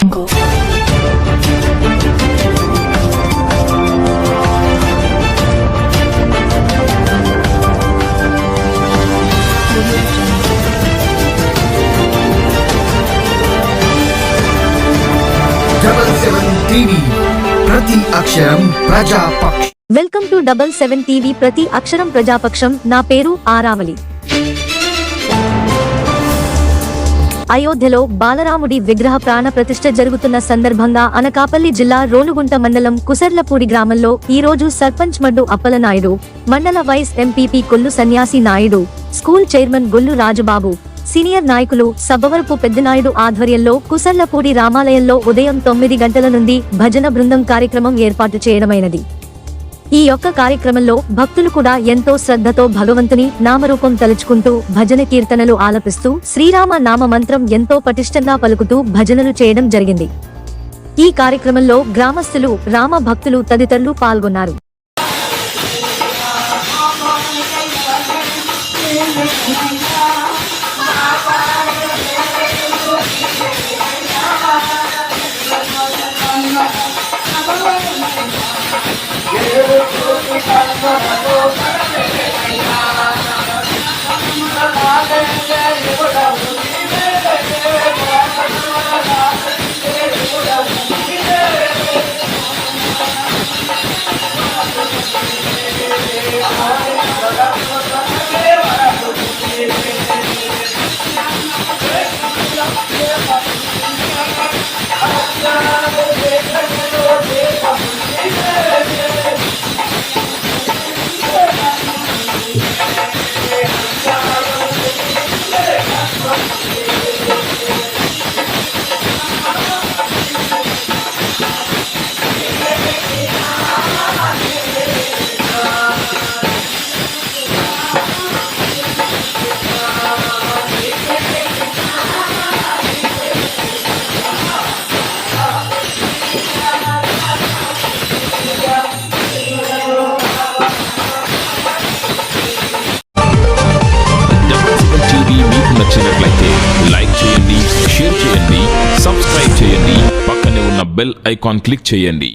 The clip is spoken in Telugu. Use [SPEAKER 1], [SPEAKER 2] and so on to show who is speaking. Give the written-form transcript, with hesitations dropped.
[SPEAKER 1] ప్రతి అక్షరం ప్రజాపక్షం.
[SPEAKER 2] వెల్కమ్ టు 77 టీవీ ప్రతి అక్షరం ప్రజాపక్షం. నా పేరు ఆరావళి. అయోధ్యలో బాలరాముడి విగ్రహ ప్రాణ ప్రతిష్ఠ జరుగుతున్న సందర్భంగా అనకాపల్లి జిల్లా రోలుగుంట మండలం కుసర్లపూడి గ్రామంలో ఈ రోజు సర్పంచ్ మడ్డు అప్పలనాయుడు, మండల vice MPP Kollu Sanyasi Naidu, school chairman Gollu Rajababu, senior నాయకులు సబ్బవరపు పెద్దనాయుడు ఆధ్వర్యంలో కుసర్లపూడి రామాలయంలో ఉదయం 9 గంటల నుండి భజన బృందం కార్యక్రమం ఏర్పాటు చేయడమైనది. ఈ యొక్క కార్యక్రమంలో భక్తులు కూడా ఎంతో శ్రద్ధతో భగవంతుని నామరూపం తలుచుకుంటూ భజన కీర్తనలు ఆలపిస్తూ శ్రీరామ నామ మంత్రం ఎంతో పటిష్టంగా పలుకుతూ భజనలు చేయడం జరిగింది. ఈ కార్యక్రమంలో గ్రామస్తులు, రామ భక్తులు తదితరులు పాల్గొన్నారు.
[SPEAKER 3] నచ్చినట్లయితే లైక్ చేయండి, షేర్ చేయండి, సబ్స్క్రైబ్ చేయండి, పక్కనే ఉన్న బెల్ ఐకాన్ క్లిక్ చేయండి.